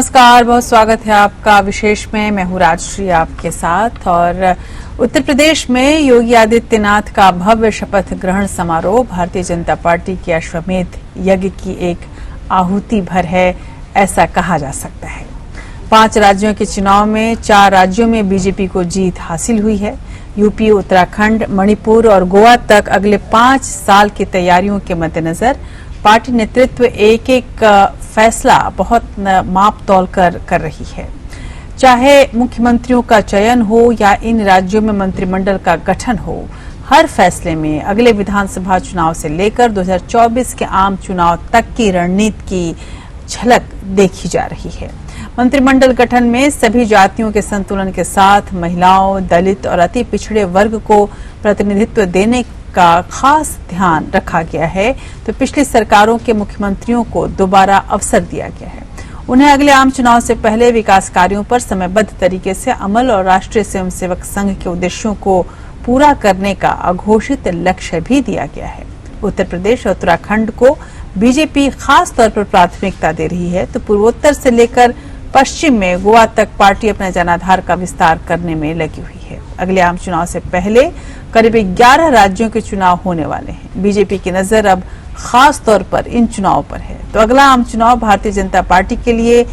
नमस्कार, बहुत स्वागत है आपका विशेष में। मैं हूं राजश्री आपके साथ। और उत्तर प्रदेश में योगी आदित्यनाथ का भव्य शपथ ग्रहण समारोह भारतीय जनता पार्टी के अश्वमेध यज्ञ की एक आहुति भर है, ऐसा कहा जा सकता है। 5 राज्यों के चुनाव में 4 राज्यों में बीजेपी को जीत हासिल हुई है। यूपी, उत्तराखंड, मणिपुर और गोवा तक अगले 5 साल की तैयारियों के मद्देनजर पार्टी नेतृत्व एक एक फैसला बहुत माप तौल कर रही है। चाहे मुख्यमंत्रियों का चयन हो या इन राज्यों में मंत्रिमंडल का गठन हो, हर फैसले में अगले विधानसभा चुनाव से लेकर 2024 के आम चुनाव तक की रणनीति की झलक देखी जा रही है। मंत्रिमंडल गठन में सभी जातियों के संतुलन के साथ महिलाओं, दलित और अति पिछड़े वर्ग को प्रतिनिधित्व देने का खास ध्यान रखा गया है। तो पिछली सरकारों के मुख्यमंत्रियों को दोबारा अवसर दिया गया है। उन्हें अगले आम चुनाव से पहले विकास कार्यों पर समयबद्ध तरीके से अमल और राष्ट्रीय स्वयंसेवक संघ के उद्देश्यों को पूरा करने का अघोषित लक्ष्य भी दिया गया है। उत्तर प्रदेश और उत्तराखंड को बीजेपी खास तौर पर प्राथमिकता दे रही है, तो पूर्वोत्तर से लेकर पश्चिम में गोवा तक पार्टी अपने जनाधार का विस्तार करने में लगी हुई है। अगले आम चुनाव से पहले करीब 11 राज्यों के चुनाव होने वाले हैं। बीजेपी की नजर अब खास तौर पर इन चुनाव पर है। तो अगला आम चुनाव भारतीय जनता पार्टी के लिए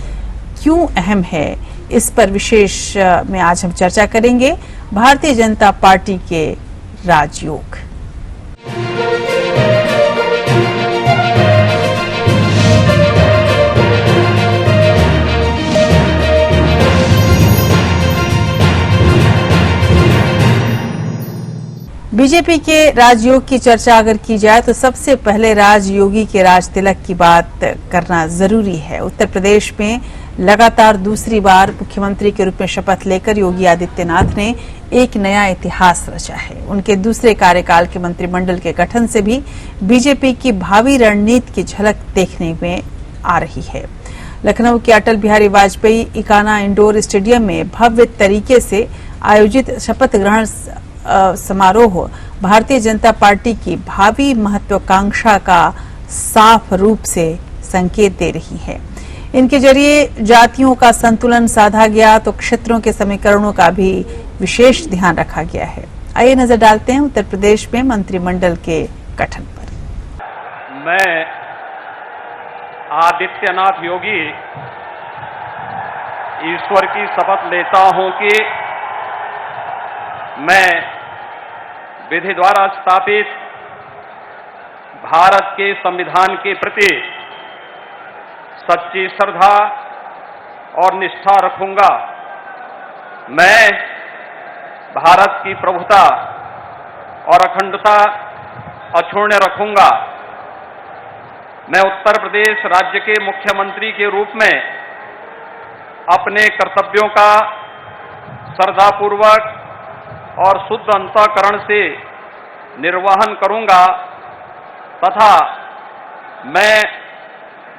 क्यों अहम है, इस पर विशेष में आज हम चर्चा करेंगे। भारतीय जनता पार्टी के राजयोग। बीजेपी के राजयोग की चर्चा अगर की जाए तो सबसे पहले राजयोगी के राज तिलक की बात करना जरूरी है। उत्तर प्रदेश में लगातार दूसरी बार मुख्यमंत्री के रूप में शपथ लेकर योगी आदित्यनाथ ने एक नया इतिहास रचा है। उनके दूसरे कार्यकाल के मंत्रिमंडल के गठन से भी बीजेपी की भावी रणनीति की झलक देखने में आ रही है। लखनऊ के अटल बिहारी वाजपेयी इकाना इंडोर स्टेडियम में भव्य तरीके से आयोजित शपथ ग्रहण समारोह भारतीय जनता पार्टी की भावी महत्वाकांक्षा का साफ रूप से संकेत दे रही है। इनके जरिए जातियों का संतुलन साधा गया तो क्षेत्रों के समीकरणों का भी विशेष ध्यान रखा गया है। आइए नजर डालते हैं उत्तर प्रदेश में मंत्रिमंडल के गठन पर। मैं आदित्यनाथ योगी ईश्वर की शपथ लेता हूं कि मैं विधि द्वारा स्थापित भारत के संविधान के प्रति सच्ची श्रद्धा और निष्ठा रखूंगा। मैं भारत की प्रभुता और अखंडता अक्षुण्ण रखूंगा। मैं उत्तर प्रदेश राज्य के मुख्यमंत्री के रूप में अपने कर्तव्यों का श्रद्धापूर्वक और शुद्ध अंतःकरण से निर्वहन करूंगा तथा मैं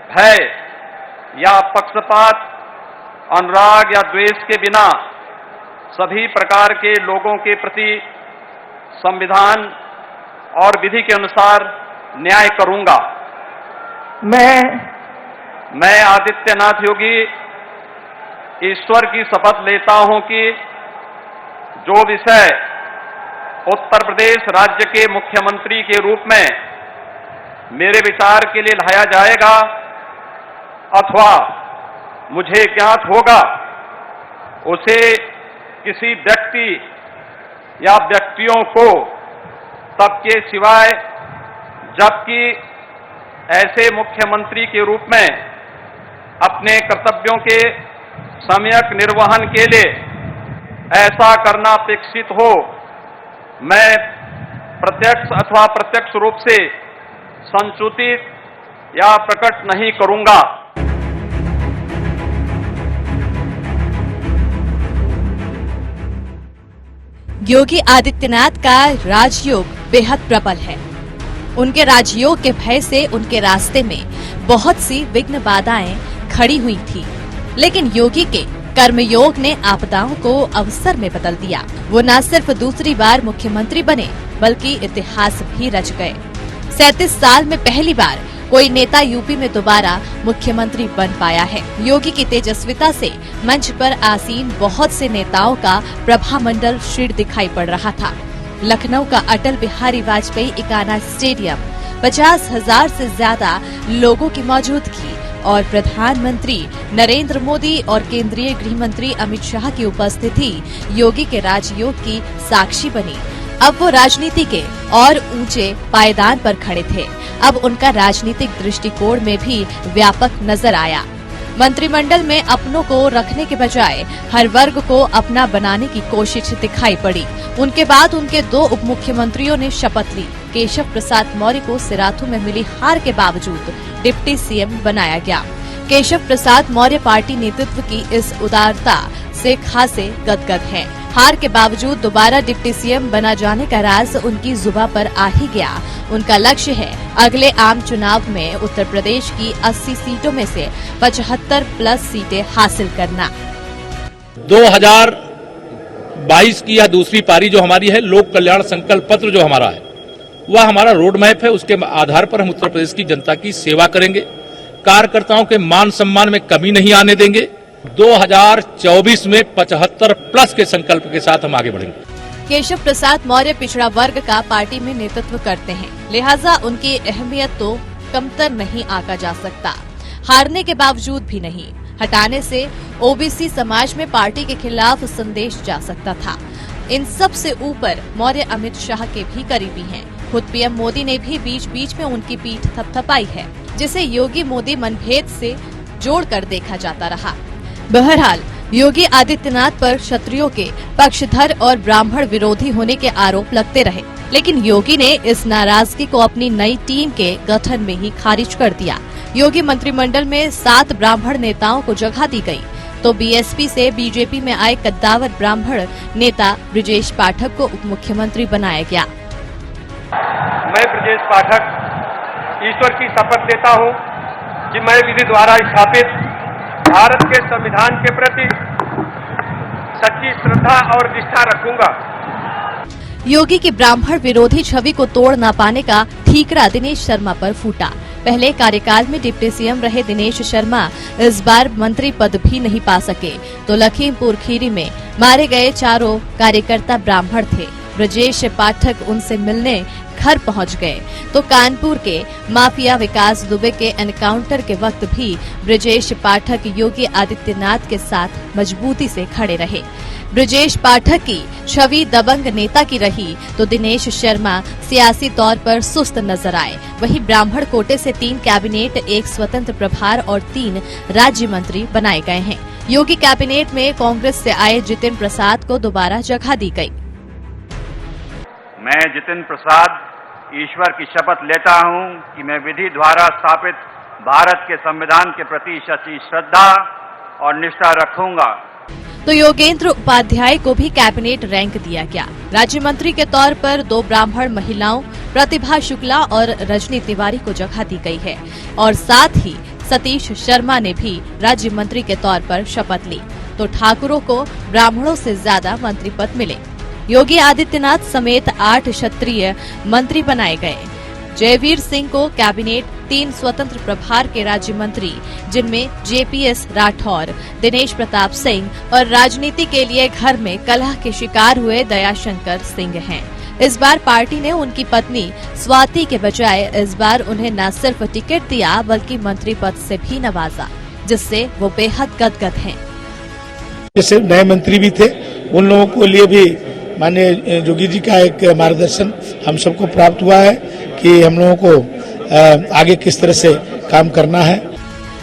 भय या पक्षपात, अनुराग या द्वेष के बिना सभी प्रकार के लोगों के प्रति संविधान और विधि के अनुसार न्याय करूंगा। मैं आदित्यनाथ योगी ईश्वर की शपथ लेता हूं कि जो विषय उत्तर प्रदेश राज्य के मुख्यमंत्री के रूप में मेरे विचार के लिए लाया जाएगा अथवा मुझे ज्ञात होगा, उसे किसी व्यक्ति या व्यक्तियों को तब के सिवाय जबकि ऐसे मुख्यमंत्री के रूप में अपने कर्तव्यों के सम्यक निर्वहन के लिए ऐसा करना अपेक्षित हो, मैं प्रत्यक्ष अथवा प्रत्यक्ष रूप से संसूचित या प्रकट नहीं करूंगा। योगी आदित्यनाथ का राजयोग बेहद प्रबल है। उनके राजयोग के भय से उनके रास्ते में बहुत सी विघ्न बाधाएं खड़ी हुई थी, लेकिन योगी के कर्मयोग ने आपदाओं को अवसर में बदल दिया। वो न सिर्फ दूसरी बार मुख्यमंत्री बने बल्कि इतिहास भी रच गए। 37 साल में पहली बार कोई नेता यूपी में दोबारा मुख्यमंत्री बन पाया है। योगी की तेजस्विता से मंच पर आसीन बहुत से नेताओं का प्रभामंडल क्षीण दिखाई पड़ रहा था। लखनऊ का अटल बिहारी वाजपेयी इकाना स्टेडियम 50,000 से ज्यादा लोगों की मौजूदगी और प्रधानमंत्री नरेंद्र मोदी और केंद्रीय गृह मंत्री अमित शाह की उपस्थिति योगी के राजयोग की साक्षी बनी। अब वो राजनीति के और ऊंचे पायदान पर खड़े थे। अब उनका राजनीतिक दृष्टिकोण में भी व्यापक नजर आया। मंत्रिमंडल में अपनों को रखने के बजाय हर वर्ग को अपना बनाने की कोशिश दिखाई पड़ी। उनके बाद उनके 2 उप मुख्यमंत्रियों ने शपथ ली। केशव प्रसाद मौर्य को सिराथू में मिली हार के बावजूद डिप्टी सीएम बनाया गया। केशव प्रसाद मौर्य पार्टी नेतृत्व की इस उदारता से खासे गदगद हैं। हार के बावजूद दोबारा डिप्टी सीएम बना जाने का राज उनकी जुबां पर आ ही गया। उनका लक्ष्य है अगले आम चुनाव में उत्तर प्रदेश की 80 सीटों में से 75 प्लस सीटें हासिल करना। 2022 की यह दूसरी पारी जो हमारी है, लोक कल्याण संकल्प पत्र जो हमारा है, वह हमारा रोड मैप है। उसके आधार पर हम उत्तर प्रदेश की जनता की सेवा करेंगे। कार्यकर्ताओं के मान सम्मान में कमी नहीं आने देंगे। 2024 में 75 प्लस के संकल्प के साथ हम आगे बढ़ेंगे। केशव प्रसाद मौर्य पिछड़ा वर्ग का पार्टी में नेतृत्व करते हैं, लिहाजा उनकी अहमियत तो कमतर नहीं आंका जा सकता। हारने के बावजूद भी नहीं। हटाने से ओबीसी समाज में पार्टी के खिलाफ संदेश जा सकता था। इन सब से ऊपर मौर्य अमित शाह के भी करीबी हैं। खुद पीएम मोदी ने भी बीच बीच में उनकी पीठ थपथपाई है, जिसे योगी मोदी मनभेद से जोड़कर देखा जाता रहा। बहरहाल योगी आदित्यनाथ पर क्षत्रियों के पक्षधर और ब्राह्मण विरोधी होने के आरोप लगते रहे, लेकिन योगी ने इस नाराजगी को अपनी नई टीम के गठन में ही खारिज कर दिया। योगी मंत्रिमंडल में 7 ब्राह्मण नेताओं को जगह दी गई, तो बीएसपी से बीजेपी में आए कद्दावर ब्राह्मण नेता ब्रजेश पाठक को उप मुख्यमंत्री बनाया गया। मैं ब्रजेश पाठक ईश्वर की शपथ लेता हूं कि मैं विधि द्वारा स्थापित भारत के संविधान के प्रति सच्ची श्रद्धा और निष्ठा रखूंगा। योगी की ब्राह्मण विरोधी छवि को तोड़ न पाने का ठीकरा दिनेश शर्मा पर फूटा। पहले कार्यकाल में डिप्टी सीएम रहे दिनेश शर्मा इस बार मंत्री पद भी नहीं पा सके, तो लखीमपुर खीरी में मारे गए 4 कार्यकर्ता ब्राह्मण थे। ब्रजेश पाठक उनसे मिलने घर पहुंच गए, तो कानपुर के माफिया विकास दुबे के एनकाउंटर के वक्त भी ब्रजेश पाठक योगी आदित्यनाथ के साथ मजबूती से खड़े रहे। ब्रजेश पाठक की छवि दबंग नेता की रही, तो दिनेश शर्मा सियासी तौर पर सुस्त नजर आए। वहीं ब्राह्मण कोटे से 3 कैबिनेट, 1 स्वतंत्र प्रभार और 3 राज्य मंत्री बनाए गए हैं। योगी कैबिनेट में कांग्रेस से आए जितिन प्रसाद को दोबारा जगह दी गई। मैं जितिन प्रसाद ईश्वर की शपथ लेता हूं कि मैं विधि द्वारा स्थापित भारत के संविधान के प्रति सच्ची श्रद्धा और निष्ठा रखूंगा। तो योगेंद्र उपाध्याय को भी कैबिनेट रैंक दिया गया। राज्य मंत्री के तौर पर 2 ब्राह्मण महिलाओं प्रतिभा शुक्ला और रजनी तिवारी को जगह दी गई है, और साथ ही सतीश शर्मा ने भी राज्य मंत्री के तौर पर शपथ ली। तो ठाकुरों को ब्राह्मणों से ज्यादा मंत्री पद मिले। योगी आदित्यनाथ समेत 8 क्षत्रिय मंत्री बनाए गए। जयवीर सिंह को कैबिनेट, 3 स्वतंत्र प्रभार के राज्य मंत्री, जिनमें जेपीएस राठौर, दिनेश प्रताप सिंह और राजनीति के लिए घर में कलह के शिकार हुए दयाशंकर सिंह हैं। इस बार पार्टी ने उनकी पत्नी स्वाति के बजाय इस बार उन्हें न सिर्फ टिकट दिया बल्कि मंत्री पद से भी नवाजा, जिससे वो बेहद गदगद हैं। जैसे नए मंत्री भी थे, उन लोगों को लिए भी माननीय योगी जी का एक मार्गदर्शन हम सबको प्राप्त हुआ है कि हम लोगों को आगे किस तरह से काम करना है।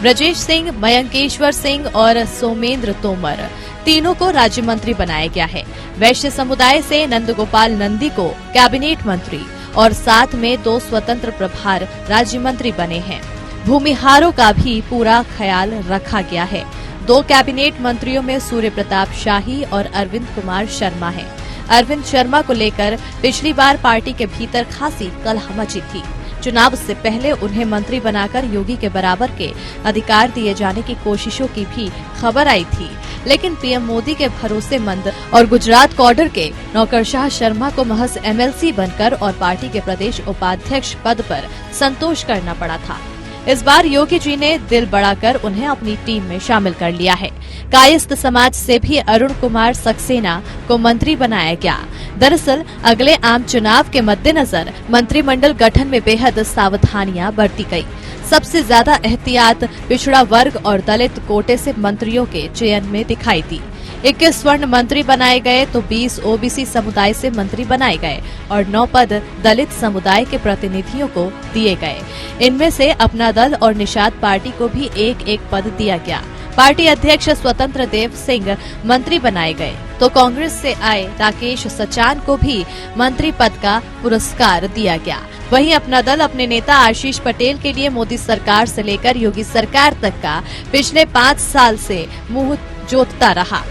ब्रजेश सिंह, मयंकेश्वर सिंह और सोमेंद्र तोमर तीनों को राज्य मंत्री बनाया गया है। वैश्य समुदाय से नंदगोपाल नंदी को कैबिनेट मंत्री और साथ में 2 स्वतंत्र प्रभार राज्य मंत्री बने हैं। भूमिहारों का भी पूरा ख्याल रखा गया है। 2 कैबिनेट मंत्रियों में सूर्य प्रताप शाही और अरविंद कुमार शर्मा हैं। अरविंद शर्मा को लेकर पिछली बार पार्टी के भीतर खासी कलह मची थी। चुनाव से पहले उन्हें मंत्री बनाकर योगी के बराबर के अधिकार दिए जाने की कोशिशों की भी खबर आई थी, लेकिन पीएम मोदी के भरोसेमंद और गुजरात कॉडर के नौकरशाह शर्मा को महज एमएलसी बनकर और पार्टी के प्रदेश उपाध्यक्ष पद पर संतोष करना पड़ा था। इस बार योगी जी ने दिल बढ़ाकर उन्हें अपनी टीम में शामिल कर लिया है। कायस्थ समाज से भी अरुण कुमार सक्सेना को मंत्री बनाया गया। दरअसल अगले आम चुनाव के मद्देनजर मंत्रिमंडल गठन में बेहद सावधानियां बरती गई। सबसे ज्यादा एहतियात पिछड़ा वर्ग और दलित कोटे से मंत्रियों के चयन में दिखाई दी। 21 स्वर्ण मंत्री बनाए गए तो 20 ओबीसी समुदाय से मंत्री बनाए गए और 9 पद दलित समुदाय के प्रतिनिधियों को दिए गए। इनमें से अपना दल और निषाद पार्टी को भी एक पद दिया गया। पार्टी अध्यक्ष स्वतंत्र देव सिंह मंत्री बनाए गए तो कांग्रेस से आए राकेश सचान को भी मंत्री पद का पुरस्कार दिया गया। वहीं अपना दल अपने नेता आशीष पटेल के लिए मोदी सरकार से लेकर योगी सरकार तक का पिछले 5 साल से मुंह जोतता रहा,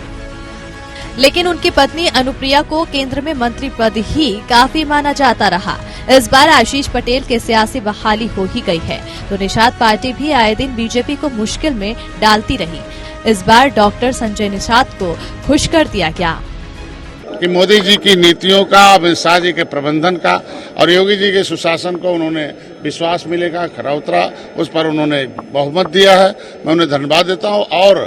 लेकिन उनकी पत्नी अनुप्रिया को केंद्र में मंत्री पद ही काफी माना जाता रहा। इस बार आशीष पटेल के सियासी बहाली हो ही गई है तो निषाद पार्टी भी आए दिन बीजेपी को मुश्किल में डालती रही। इस बार डॉक्टर संजय निषाद को खुश कर दिया गया कि मोदी जी की नीतियों का, अमित शाह जी के प्रबंधन का और योगी जी के सुशासन को उन्होंने विश्वास मिलेगा, खरा उतरा, उस पर उन्होंने बहुमत दिया है। मैं उन्हें धन्यवाद देता हूं और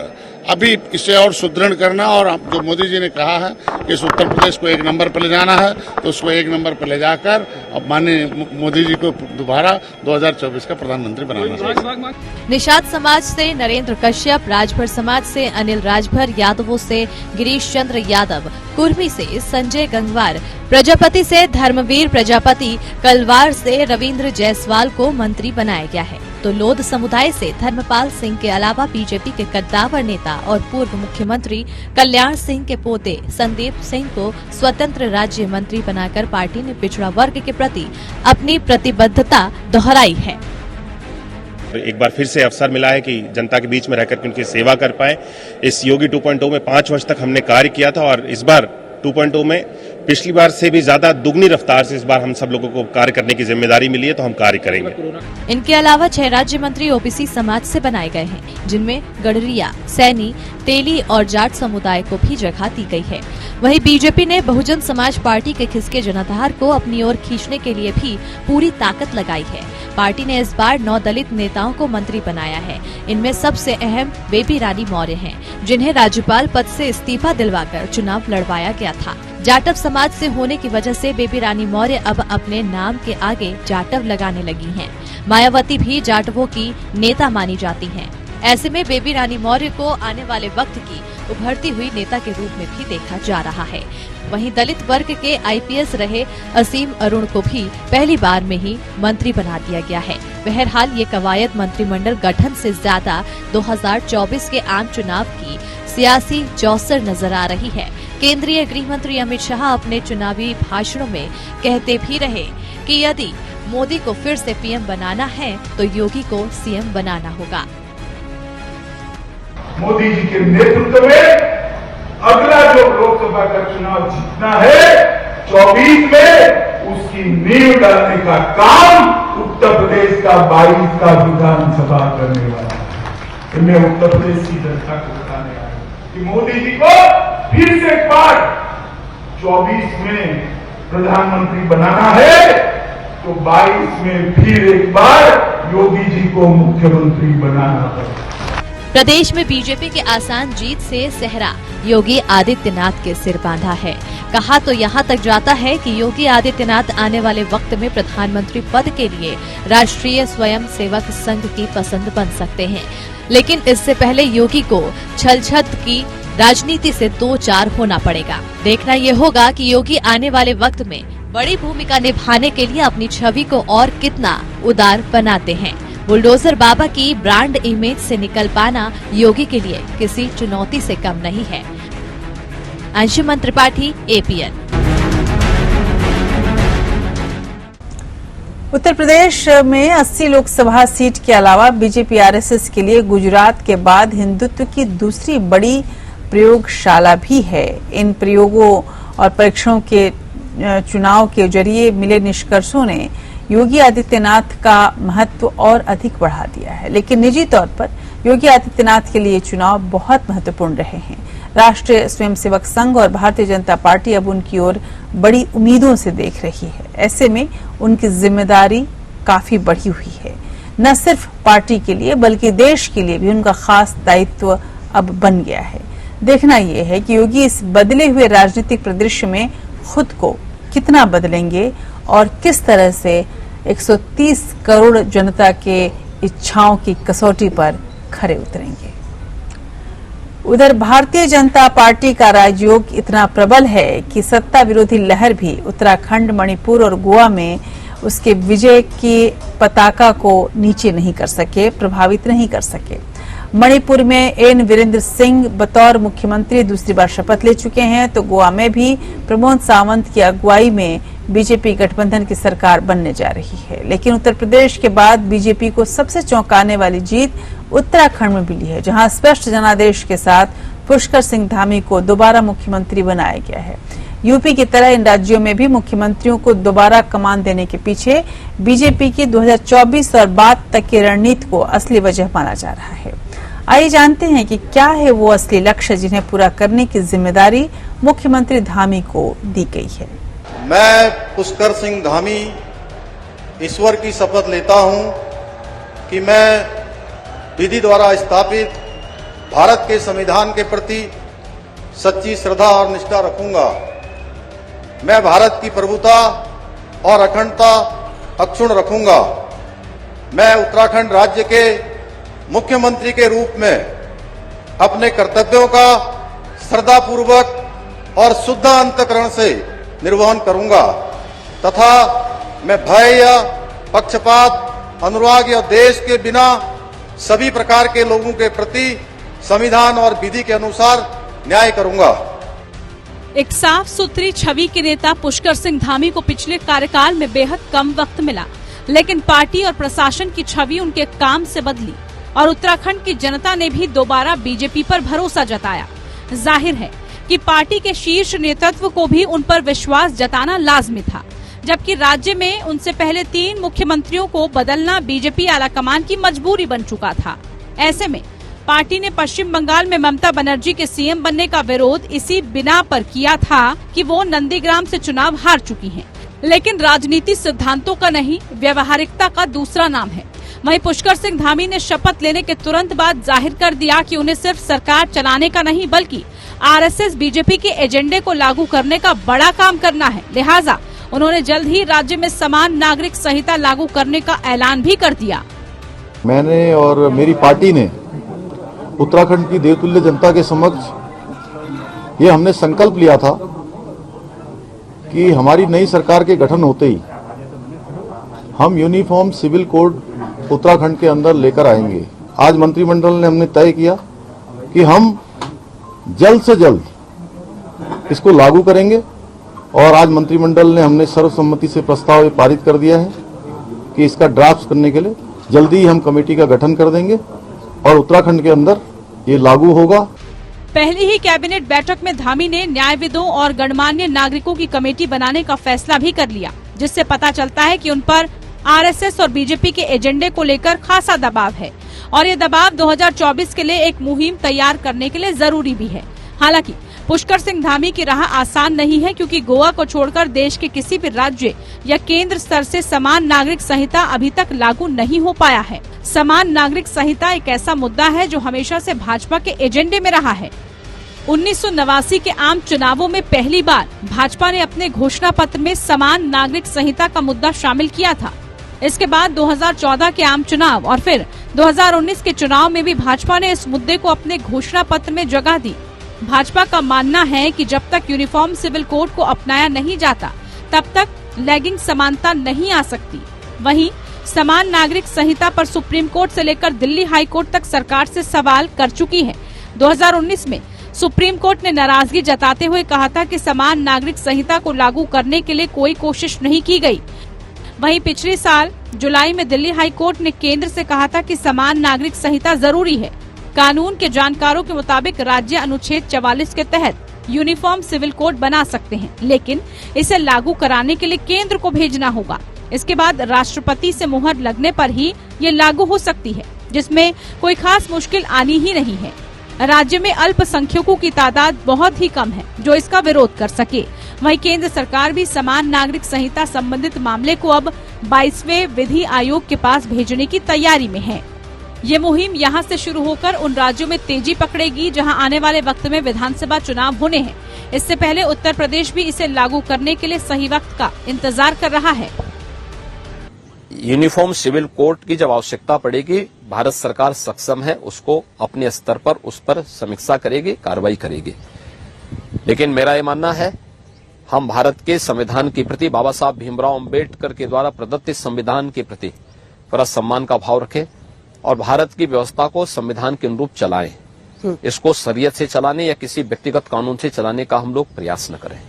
अभी इसे और सुदृढ़ करना और जो मोदी जी ने कहा है कि इस उत्तर प्रदेश को 1 नंबर पर ले जाना है तो उसको 1 नंबर पर ले जाकर अब माननीय मोदी जी को दोबारा 2024 का प्रधानमंत्री बनाना चाहिए। निषाद समाज से नरेंद्र कश्यप, राजभर समाज से अनिल राजभर, यादवों से गिरीश चंद्र यादव, कुर्मी से संजय गंगवार, प्रजापति से धर्मवीर प्रजापति, कलवार से रविंद्र जायसवाल को मंत्री बनाया गया है तो लोध समुदाय से धर्मपाल सिंह के अलावा बीजेपी के कद्दावर नेता और पूर्व मुख्यमंत्री कल्याण सिंह के पोते संदीप सिंह को स्वतंत्र राज्य मंत्री बनाकर पार्टी ने पिछड़ा वर्ग के प्रति अपनी प्रतिबद्धता दोहराई है। एक बार फिर से अवसर मिला है कि जनता के बीच में रहकर उनकी सेवा कर पाए। इस योगी 2.0 में 5 वर्ष तक हमने कार्य किया था और इस बार 2.0 में पिछली बार से भी ज्यादा दुगनी रफ्तार से इस बार हम सब लोगों को कार्य करने की जिम्मेदारी मिली है तो हम कार्य करेंगे। इनके अलावा 6 राज्य मंत्री ओबीसी समाज से बनाए गए हैं जिनमें गडरिया, सैनी, तेली और जाट समुदाय को भी जगह दी गई है। वहीं बीजेपी ने बहुजन समाज पार्टी के खिसके जनाधार को अपनी ओर खींचने के लिए भी पूरी ताकत लगाई है। पार्टी ने इस बार 9 दलित नेताओं को मंत्री बनाया है। इनमें सबसे अहम बेबी रानी मौर्य हैं, जिन्हें राज्यपाल पद से इस्तीफा दिलवाकर चुनाव लड़वाया गया था। जाटव समाज से होने की वजह से बेबी रानी मौर्य अब अपने नाम के आगे जाटव लगाने लगी हैं। मायावती भी जाटवों की नेता मानी जाती हैं। ऐसे में बेबी रानी मौर्य को आने वाले वक्त की उभरती हुई नेता के रूप में भी देखा जा रहा है। वहीं दलित वर्ग के आईपीएस रहे असीम अरुण को भी पहली बार में ही मंत्री बना दिया गया है। बहरहाल ये कवायद मंत्रिमंडल गठन से ज्यादा 2024 के आम चुनाव की सियासी चौसर नजर आ रही है। केंद्रीय गृह मंत्री अमित शाह अपने चुनावी भाषणों में कहते भी रहे कि यदि मोदी को फिर से पीएम बनाना है तो योगी को सीएम बनाना होगा। मोदी जी के नेतृत्व में अगला जो लोकसभा का चुनाव जीतना है 24 में, उसकी नींव डालने का काम उत्तर प्रदेश का 22 का विधानसभा करने वाला है। मैं उत्तर प्रदेश की जनता को बताने आया हूं कि मोदी जी को फिर से एक बार 24 में प्रधानमंत्री बनाना है तो 22 में फिर एक बार योगी जी को मुख्यमंत्री बनाना पड़ेगा। प्रदेश में बीजेपी की आसान जीत से सेहरा योगी आदित्यनाथ के सिर बांधा है। कहा तो यहाँ तक जाता है कि योगी आदित्यनाथ आने वाले वक्त में प्रधानमंत्री पद के लिए राष्ट्रीय स्वयं सेवक संघ की पसंद बन सकते हैं, लेकिन इससे पहले योगी को छलछत की राजनीति से 2-4 होना पड़ेगा। देखना ये होगा कि योगी आने वाले वक्त में बड़ी भूमिका निभाने के लिए अपनी छवि को और कितना उदार बनाते हैं। बुलडोजर बाबा की ब्रांड इमेज से निकल पाना योगी के लिए किसी चुनौती से कम नहीं है। अंशुमन त्रिपाठी, APN। उत्तर प्रदेश में 80 लोकसभा सीट के अलावा बीजेपी आरएसएस के लिए गुजरात के बाद हिंदुत्व की दूसरी बड़ी प्रयोगशाला भी है। इन प्रयोगों और परीक्षणों के चुनाव के जरिए मिले निष्कर्षों ने योगी आदित्यनाथ का महत्व और अधिक बढ़ा दिया है, लेकिन निजी तौर पर योगी आदित्यनाथ के लिए चुनाव बहुत महत्वपूर्ण रहे हैं। राष्ट्रीय स्वयंसेवक संघ और भारतीय जनता पार्टी अब उनकी ओर बड़ी उम्मीदों से देख रही है। ऐसे में उनकी जिम्मेदारी काफी बढ़ी हुई है। न सिर्फ पार्टी के लिए बल्कि देश के लिए भी उनका खास दायित्व अब बन गया है। देखना यह है कि योगी इस बदले हुए राजनीतिक परिदृश्य में खुद को कितना बदलेंगे और किस तरह से 130 करोड़ जनता के इच्छाओं की कसौटी पर खरे उतरेंगे। उधर भारतीय जनता पार्टी का राजयोग इतना प्रबल है कि सत्ता विरोधी लहर भी उत्तराखंड, मणिपुर और गोवा में उसके विजय की पताका को नीचे नहीं कर सके, प्रभावित नहीं कर सके। मणिपुर में एन वीरेंद्र सिंह बतौर मुख्यमंत्री दूसरी बार शपथ ले चुके हैं, तो गोवा में भी प्रमोद सावंत की अगुवाई में बीजेपी गठबंधन की सरकार बनने जा रही है। लेकिन उत्तर प्रदेश के बाद बीजेपी को सबसे चौंकाने वाली जीत उत्तराखंड में मिली है, जहां स्पष्ट जनादेश के साथ पुष्कर सिंह धामी को दोबारा मुख्यमंत्री बनाया गया है। यूपी की तरह इन राज्यों में भी मुख्यमंत्रियों को दोबारा कमान देने के पीछे बीजेपी की 2024 और बाद तक की रणनीति को असली वजह माना जा रहा है। आइए जानते हैं कि क्या है वो असली लक्ष्य जिन्हें पूरा करने की जिम्मेदारी मुख्यमंत्री धामी को दी गई है। मैं पुष्कर सिंह धामी ईश्वर की शपथ लेता हूं कि मैं विधि द्वारा स्थापित भारत के संविधान के प्रति सच्ची श्रद्धा और निष्ठा रखूंगा। मैं भारत की प्रभुता और अखंडता अक्षुण्ण रखूंगा। मैं उत्तराखंड राज्य के मुख्यमंत्री के रूप में अपने कर्तव्यों का श्रद्धापूर्वक और शुद्ध अंतःकरण से निर्वहन करूंगा तथा मैं भय या पक्षपात, अनुराग या देश के बिना सभी प्रकार के लोगों के प्रति संविधान और विधि के अनुसार न्याय करूंगा। एक साफ सुथरी छवि के नेता पुष्कर सिंह धामी को पिछले कार्यकाल में बेहद कम वक्त मिला, लेकिन पार्टी और प्रशासन की छवि उनके काम से बदली और उत्तराखंड की जनता ने भी दोबारा बीजेपी पर भरोसा जताया। जाहिर है कि पार्टी के शीर्ष नेतृत्व को भी उन पर विश्वास जताना लाजमी था, जबकि राज्य में उनसे पहले 3 मुख्यमंत्रियों को बदलना बीजेपी आलाकमान की मजबूरी बन चुका था। ऐसे में पार्टी ने पश्चिम बंगाल में ममता बनर्जी के सीएम बनने का विरोध इसी बिना पर किया था कि वो नंदीग्राम से चुनाव हार चुकी हैं। लेकिन राजनीति सिद्धांतों का नहीं, व्यवहारिकता का दूसरा नाम है। वहीं पुष्कर सिंह धामी ने शपथ लेने के तुरंत बाद जाहिर कर दिया कि उन्हें सिर्फ सरकार चलाने का नहीं बल्कि आरएसएस बीजेपी के एजेंडे को लागू करने का बड़ा काम करना है। लिहाजा उन्होंने जल्द ही राज्य में समान नागरिक संहिता लागू करने का ऐलान भी कर दिया। मैंने और मेरी पार्टी ने उत्तराखंड की देवतुल्य जनता के समक्ष ये हमने संकल्प लिया था कि हमारी नई सरकार के गठन होते ही हम यूनिफॉर्म सिविल कोड उत्तराखंड के अंदर लेकर आएंगे। आज मंत्रिमंडल ने हमने तय किया कि हम जल्द से जल्द इसको लागू करेंगे और आज मंत्रिमंडल ने हमने सर्वसम्मति से प्रस्ताव पारित कर दिया है कि इसका ड्राफ्ट करने के लिए जल्दी ही हम कमेटी का गठन कर देंगे और उत्तराखंड के अंदर ये लागू होगा। पहली ही कैबिनेट बैठक में धामी ने न्यायविदों और गणमान्य नागरिकों की कमेटी बनाने का फैसला भी कर लिया, जिससे पता चलता है कि उन पर आरएसएस और बीजेपी के एजेंडे को लेकर खासा दबाव है और ये दबाव 2024 के लिए एक मुहिम तैयार करने के लिए जरूरी भी है। हालांकि पुष्कर सिंह धामी की राह आसान नहीं है, क्योंकि गोवा को छोड़कर देश के किसी भी राज्य या केंद्र स्तर से समान नागरिक संहिता अभी तक लागू नहीं हो पाया है। समान नागरिक संहिता एक ऐसा मुद्दा है जो हमेशा से भाजपा के एजेंडे में रहा है। 1989 के आम चुनावों में पहली बार भाजपा ने अपने घोषणा पत्र में समान नागरिक संहिता का मुद्दा शामिल किया था। इसके बाद 2014 के आम चुनाव और फिर 2019 के चुनाव में भी भाजपा ने इस मुद्दे को अपने घोषणा पत्र में जगह दी। भाजपा का मानना है कि जब तक यूनिफॉर्म सिविल कोड को अपनाया नहीं जाता तब तक लैगिंग समानता नहीं आ सकती। वहीं समान नागरिक संहिता पर सुप्रीम कोर्ट से लेकर दिल्ली हाई कोर्ट तक सरकार से सवाल कर चुकी है। 2019 में सुप्रीम कोर्ट ने नाराजगी जताते हुए कहा था कि समान नागरिक संहिता को लागू करने के लिए कोई कोशिश नहीं की गई। वहीं पिछले साल जुलाई में दिल्ली हाई कोर्ट ने केंद्र से कहा था कि समान नागरिक संहिता जरूरी है। कानून के जानकारों के मुताबिक राज्य अनुच्छेद 44 के तहत यूनिफॉर्म सिविल कोड बना सकते हैं, लेकिन इसे लागू कराने के लिए केंद्र को भेजना होगा। इसके बाद राष्ट्रपति से मुहर लगने पर ही ये लागू हो सकती है, जिसमें कोई खास मुश्किल आनी ही नहीं है। राज्य में अल्पसंख्यकों की तादाद बहुत ही कम है जो इसका विरोध कर सके। वहीं केंद्र सरकार भी समान नागरिक संहिता संबंधित मामले को अब 22वें विधि आयोग के पास भेजने की तैयारी में है। ये मुहिम यहां से शुरू होकर उन राज्यों में तेजी पकड़ेगी जहां आने वाले वक्त में विधानसभा चुनाव होने हैं। इससे पहले उत्तर प्रदेश भी इसे लागू करने के लिए सही वक्त का इंतजार कर रहा है। यूनिफॉर्म सिविल कोड की जब आवश्यकता पड़ेगी, भारत सरकार सक्षम है, उसको अपने स्तर पर उस पर समीक्षा करेगी, कार्रवाई करेगी। लेकिन मेरा ये मानना है, हम भारत के संविधान के प्रति, बाबा साहब भीमराव अम्बेडकर के द्वारा प्रदत्त संविधान के प्रति पूरा सम्मान का भाव रखें और भारत की व्यवस्था को संविधान के अनुरूप चलाएं। इसको शरीयत से चलाने या किसी व्यक्तिगत कानून से चलाने का हम लोग प्रयास न करें।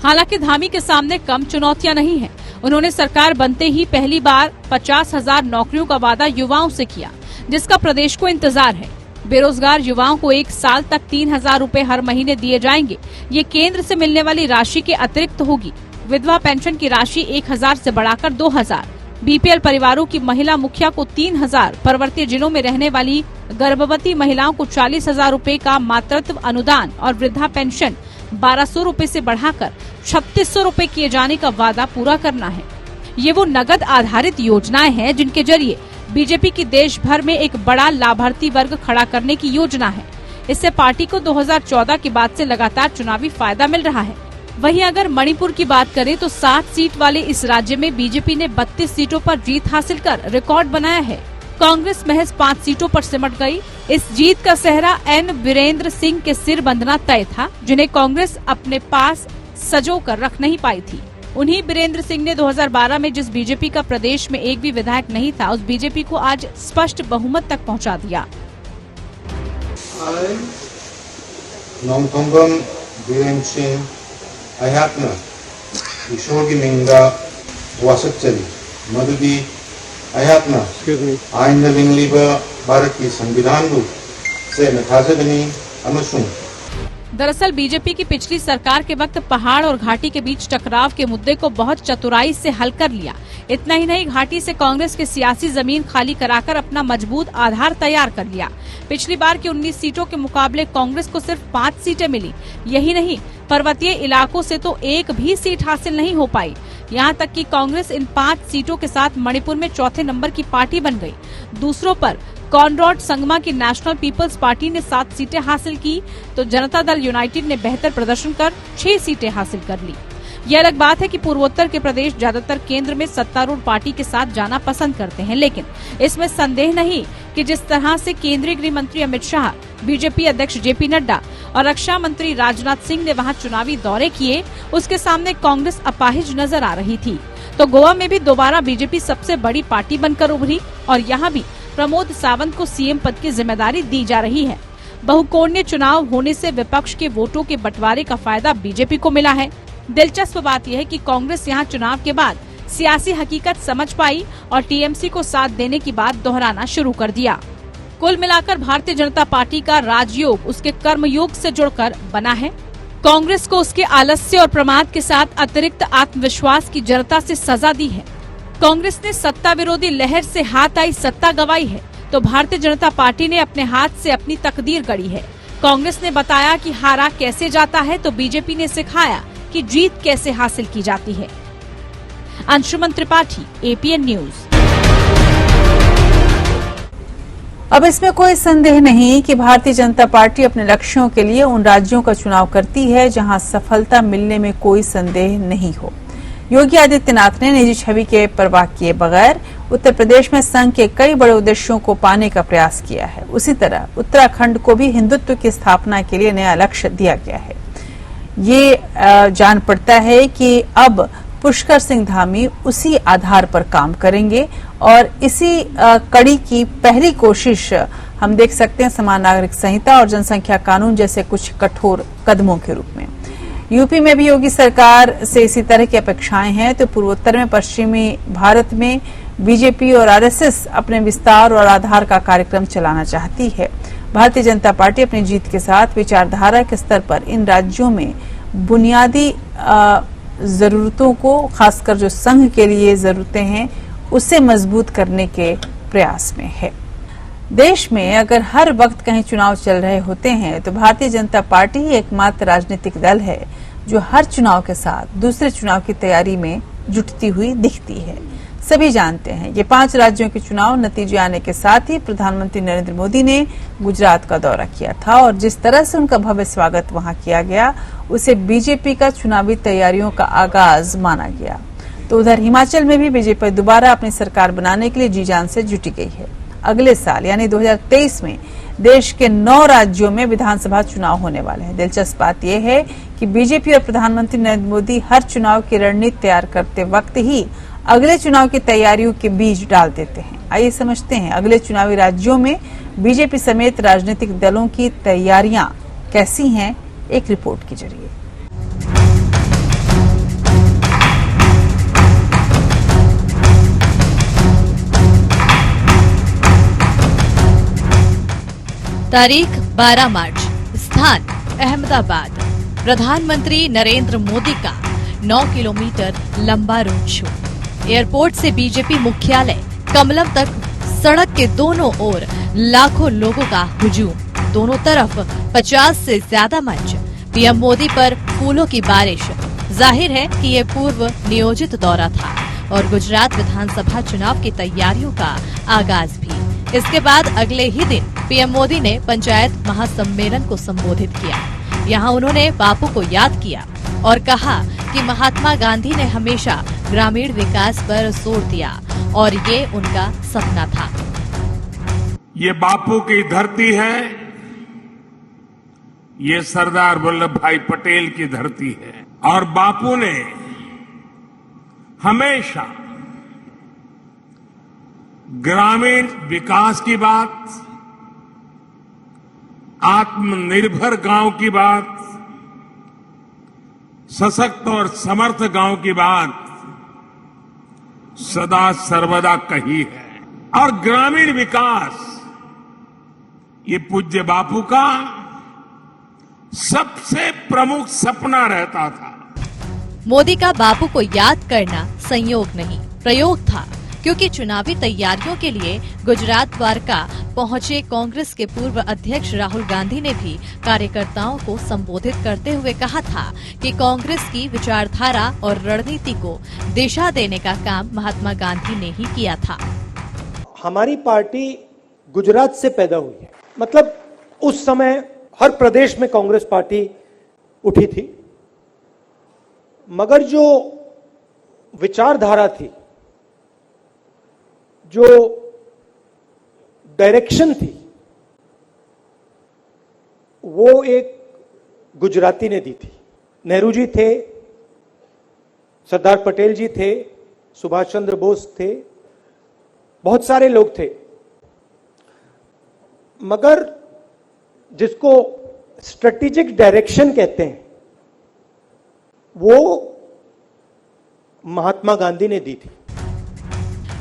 हालांकि धामी के सामने कम चुनौतियां नहीं हैं। उन्होंने सरकार बनते ही पहली बार 50,000 नौकरियों का वादा युवाओं से किया, जिसका प्रदेश को इंतजार है। बेरोजगार युवाओं को 1 साल तक 3,000 रूपए हर महीने दिए जाएंगे। ये केंद्र से मिलने वाली राशि के अतिरिक्त होगी। विधवा पेंशन की राशि 1,000 से बढ़ाकर 2,000। बीपीएल परिवारों की महिला मुखिया को 3,000, पर्वतीय जिलों में रहने वाली गर्भवती महिलाओं को 40,000 रूपए का मातृत्व अनुदान और वृद्धा पेंशन 1,200 रूपए से बढ़ाकर 3,600 रूपए किए जाने का वादा पूरा करना है। ये वो नगद आधारित योजनाएं हैं जिनके जरिए बीजेपी की देश भर में एक बड़ा लाभार्थी वर्ग खड़ा करने की योजना है। इससे पार्टी को 2014 के बाद से लगातार चुनावी फायदा मिल रहा है। वहीं अगर मणिपुर की बात करें तो 7 सीट वाले इस राज्य में बीजेपी ने 32 सीटों पर जीत हासिल कर रिकॉर्ड बनाया है। कांग्रेस महज 5 सीटों पर सिमट गई। इस जीत का सेहरा एन वीरेंद्र सिंह के सिर बंधना तय था, जिन्हें कांग्रेस अपने पास सजो कर रख नहीं पाई थी। उन्हीं वीरेंद्र सिंह ने 2012 में जिस बीजेपी का प्रदेश में एक भी विधायक नहीं था, उस बीजेपी को आज स्पष्ट बहुमत तक पहुंचा दिया। भारत की संविधान से दरअसल बीजेपी की पिछली सरकार के वक्त पहाड़ और घाटी के बीच टकराव के मुद्दे को बहुत चतुराई से हल कर लिया। इतना ही नहीं, घाटी से कांग्रेस की सियासी जमीन खाली कराकर अपना मजबूत आधार तैयार कर लिया। पिछली बार की 19 सीटों के मुकाबले कांग्रेस को सिर्फ 5 सीटें मिली। यही नहीं, पर्वतीय इलाकों से तो एक भी सीट हासिल नहीं हो पाई। यहाँ तक कि कांग्रेस इन 5 सीटों के साथ मणिपुर में चौथे नंबर की पार्टी बन गई। दूसरों पर कॉनरॉड संगमा की नेशनल पीपल्स पार्टी ने 7 सीटें हासिल की, तो जनता दल यूनाइटेड ने बेहतर प्रदर्शन कर 6 सीटें हासिल कर ली। यह अलग बात है कि पूर्वोत्तर के प्रदेश ज्यादातर केंद्र में सत्तारूढ़ पार्टी के साथ जाना पसंद करते हैं, लेकिन इसमें संदेह नहीं कि जिस तरह से केंद्रीय गृह मंत्री अमित शाह, बीजेपी अध्यक्ष जेपी नड्डा और रक्षा मंत्री राजनाथ सिंह ने वहां चुनावी दौरे किए, उसके सामने कांग्रेस अपाहिज नजर आ रही थी। तो गोवा में भी दोबारा बीजेपी सबसे बड़ी पार्टी बनकर उभरी और यहाँ भी प्रमोद सावंत को सीएम पद की जिम्मेदारी दी जा रही है। बहुकोणीय चुनाव होने से विपक्ष के वोटों के बंटवारे का फायदा बीजेपी को मिला है। दिलचस्प बात यह है कि कांग्रेस यहां चुनाव के बाद सियासी हकीकत समझ पाई और टीएमसी को साथ देने की बात दोहराना शुरू कर दिया। कुल मिलाकर भारतीय जनता पार्टी का राजयोग उसके कर्मयोग से जुड़कर बना है। कांग्रेस को उसके आलस्य और प्रमाद के साथ अतिरिक्त आत्मविश्वास की जनता से सजा दी है। कांग्रेस ने सत्ता विरोधी लहर से हाथ आई सत्ता गंवाई है, तो भारतीय जनता पार्टी ने अपने हाथ से अपनी तकदीर गढ़ी है। कांग्रेस ने बताया कि हारा कैसे जाता है, तो बीजेपी ने सिखाया कि जीत कैसे हासिल की जाती है। Anshuman Tripathi, APN news. अब इसमें कोई संदेह नहीं कि भारतीय जनता पार्टी अपने लक्ष्यों के लिए उन राज्यों का चुनाव करती है जहां सफलता मिलने में कोई संदेह नहीं हो। योगी आदित्यनाथ ने निजी छवि के परवाह किए बगैर उत्तर प्रदेश में संघ के कई बड़े उद्देश्यों को पाने का प्रयास किया है। उसी तरह उत्तराखंड को भी हिंदुत्व की स्थापना के लिए नया लक्ष्य दिया गया है। ये जान पड़ता है कि अब पुष्कर सिंह धामी उसी आधार पर काम करेंगे और इसी कड़ी की पहली कोशिश हम देख सकते हैं समान नागरिक संहिता और जनसंख्या कानून जैसे कुछ कठोर कदमों के रूप में। यूपी में भी योगी सरकार से इसी तरह की अपेक्षाएं हैं, तो पूर्वोत्तर में पश्चिमी भारत में बीजेपी और आरएसएस अपने विस्तार और आधार का कार्यक्रम चलाना चाहती है। भारतीय जनता पार्टी अपनी जीत के साथ विचारधारा के स्तर पर इन राज्यों में बुनियादी जरूरतों को, खासकर जो संघ के लिए जरूरतें हैं, उसे मजबूत करने के प्रयास में है। देश में अगर हर वक्त कहीं चुनाव चल रहे होते हैं तो भारतीय जनता पार्टी ही एकमात्र राजनीतिक दल है जो हर चुनाव के साथ दूसरे चुनाव की तैयारी में जुटती हुई दिखती है। सभी जानते हैं ये 5 राज्यों के चुनाव नतीजे आने के साथ ही प्रधानमंत्री नरेंद्र मोदी ने गुजरात का दौरा किया था और जिस तरह से उनका भव्य स्वागत वहां किया गया उसे बीजेपी का चुनावी तैयारियों का आगाज माना गया। तो उधर हिमाचल में भी बीजेपी दोबारा अपनी सरकार बनाने के लिए जी जान से जुटी गई है। अगले साल यानी 2023 में देश के 9 राज्यों में विधानसभा चुनाव होने वाले हैं। दिलचस्प बात यह है कि बीजेपी और प्रधानमंत्री नरेंद्र मोदी हर चुनाव की रणनीति तैयार करते वक्त ही अगले चुनाव की तैयारियों के बीज डाल देते हैं। आइए समझते हैं अगले चुनावी राज्यों में बीजेपी समेत राजनीतिक दलों की तैयारियां कैसी हैं, एक रिपोर्ट के जरिए। तारीख 12 मार्च, स्थान अहमदाबाद। प्रधानमंत्री नरेंद्र मोदी का 9 किलोमीटर लंबा रोड शो। एयरपोर्ट से बीजेपी मुख्यालय कमलम तक सड़क के दोनों ओर लाखों लोगों का हुजूम। दोनों तरफ 50 से ज्यादा मंच। पीएम मोदी पर फूलों की बारिश। जाहिर है कि ये पूर्व नियोजित दौरा था और गुजरात विधानसभा चुनाव की तैयारियों का आगाज भी। इसके बाद अगले ही दिन पीएम मोदी ने पंचायत महासम्मेलन को संबोधित किया। यहाँ उन्होंने बापू को याद किया और कहा कि महात्मा गांधी ने हमेशा ग्रामीण विकास पर जोर दिया और ये उनका सपना था। ये बापू की धरती है, ये सरदार वल्लभ भाई पटेल की धरती है और बापू ने हमेशा ग्रामीण विकास की बात, आत्मनिर्भर गांव की बात, सशक्त और समर्थ गांव की बात सदा सर्वदा कही है। और ग्रामीण विकास ये पूज्य बापू का सबसे प्रमुख सपना रहता था। मोदी का बापू को याद करना संयोग नहीं, प्रयोग था, क्योंकि चुनावी तैयारियों के लिए गुजरात द्वारका पहुंचे कांग्रेस के पूर्व अध्यक्ष राहुल गांधी ने भी कार्यकर्ताओं को संबोधित करते हुए कहा था कि कांग्रेस की विचारधारा और रणनीति को दिशा देने का काम महात्मा गांधी ने ही किया था। हमारी पार्टी गुजरात से पैदा हुई है, मतलब उस समय हर प्रदेश में कांग्रेस पार्टी उठी थी, मगर जो विचारधारा थी, जो डायरेक्शन थी, वो एक गुजराती ने दी थी। नेहरू जी थे, सरदार पटेल जी थे, सुभाष चंद्र बोस थे, बहुत सारे लोग थे, मगर जिसको स्ट्रेटेजिक डायरेक्शन कहते हैं वो महात्मा गांधी ने दी थी।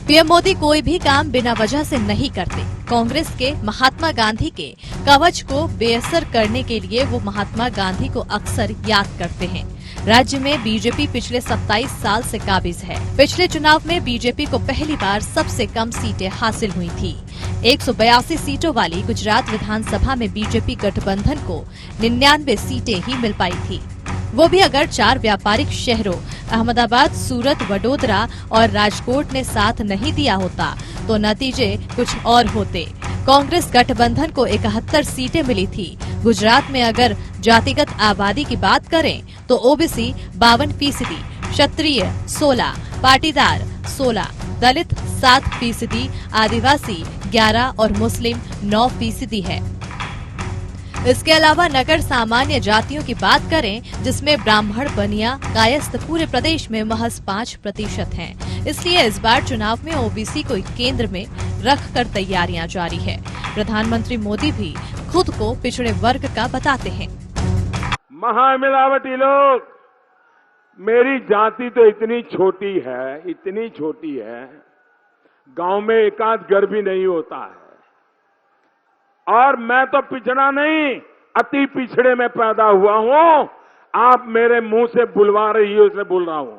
पीएम मोदी कोई भी काम बिना वजह से नहीं करते। कांग्रेस के महात्मा गांधी के कवच को बेअसर करने के लिए वो महात्मा गांधी को अक्सर याद करते हैं। राज्य में बीजेपी पिछले 27 साल से काबिज है। पिछले चुनाव में बीजेपी को पहली बार सबसे कम सीटें हासिल हुई थी। 182 सीटों वाली गुजरात विधानसभा में बीजेपी गठबंधन को 99 सीटें ही मिल पाई थी। वो भी अगर 4 व्यापारिक शहरों अहमदाबाद, सूरत, वडोदरा और राजकोट ने साथ नहीं दिया होता तो नतीजे कुछ और होते। कांग्रेस गठबंधन को 71 सीटें मिली थी। गुजरात में अगर जातिगत आबादी की बात करें तो ओबीसी 52%, क्षत्रिय 16%, पाटीदार 16%, दलित 7%, आदिवासी 11% और मुस्लिम 9% है। इसके अलावा नगर सामान्य जातियों की बात करें जिसमें ब्राह्मण, बनिया, कायस्थ पूरे प्रदेश में महज 5% हैं। इसलिए इस बार चुनाव में ओबीसी को केंद्र में रखकर तैयारियां जारी है। प्रधानमंत्री मोदी भी खुद को पिछड़े वर्ग का बताते हैं। महामिलावटी लोग, मेरी जाति तो इतनी छोटी है, गांव में एकाध घर भी नहीं होता है और मैं तो पिछड़ा नहीं, अति पिछड़े में पैदा हुआ हूं। आप मेरे मुंह से बुलवा रही हो, इसलिए बोल रहा हूं।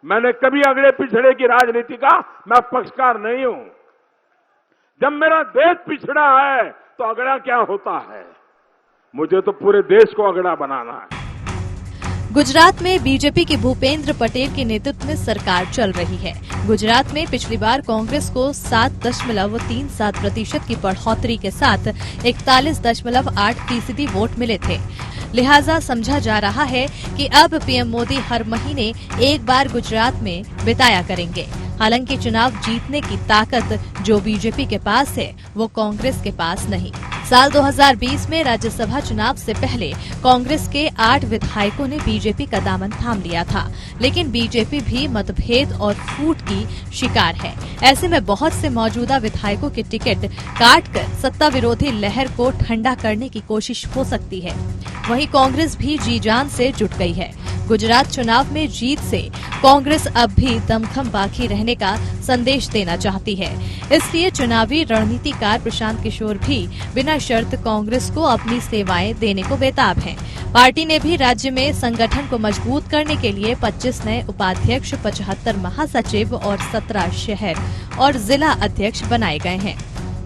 मैंने कभी अगड़े पिछड़े की राजनीति का मैं पक्षकार नहीं हूं। जब मेरा देश पिछड़ा है तो अगड़ा क्या होता है? मुझे तो पूरे देश को अगड़ा बनाना है। गुजरात में बीजेपी के भूपेंद्र पटेल के नेतृत्व में सरकार चल रही है। गुजरात में पिछली बार कांग्रेस को 7.37% की बढ़ोतरी के साथ 41.8% वोट मिले थे। लिहाजा समझा जा रहा है कि अब पीएम मोदी हर महीने एक बार गुजरात में बिताया करेंगे। हालांकि चुनाव जीतने की ताकत जो बीजेपी के पास है वो कांग्रेस के पास नहीं। साल 2020 में राज्यसभा चुनाव से पहले कांग्रेस के 8 विधायकों ने बीजेपी का दामन थाम लिया था, लेकिन बीजेपी भी मतभेद और फूट की शिकार है। ऐसे में बहुत से मौजूदा विधायकों के टिकट काटकर सत्ता विरोधी लहर को ठंडा करने की कोशिश हो सकती है। वहीं कांग्रेस भी जी जान से जुट गई है। गुजरात चुनाव में जीत से कांग्रेस अब भी दमखम बाकी रहने का संदेश देना चाहती है। इसलिए चुनावी रणनीतिकार प्रशांत किशोर भी बिना शर्त कांग्रेस को अपनी सेवाएं देने को बेताब हैं। पार्टी ने भी राज्य में संगठन को मजबूत करने के लिए 25 नए उपाध्यक्ष, 75 महासचिव और 17 शहर और जिला अध्यक्ष बनाए गए हैं।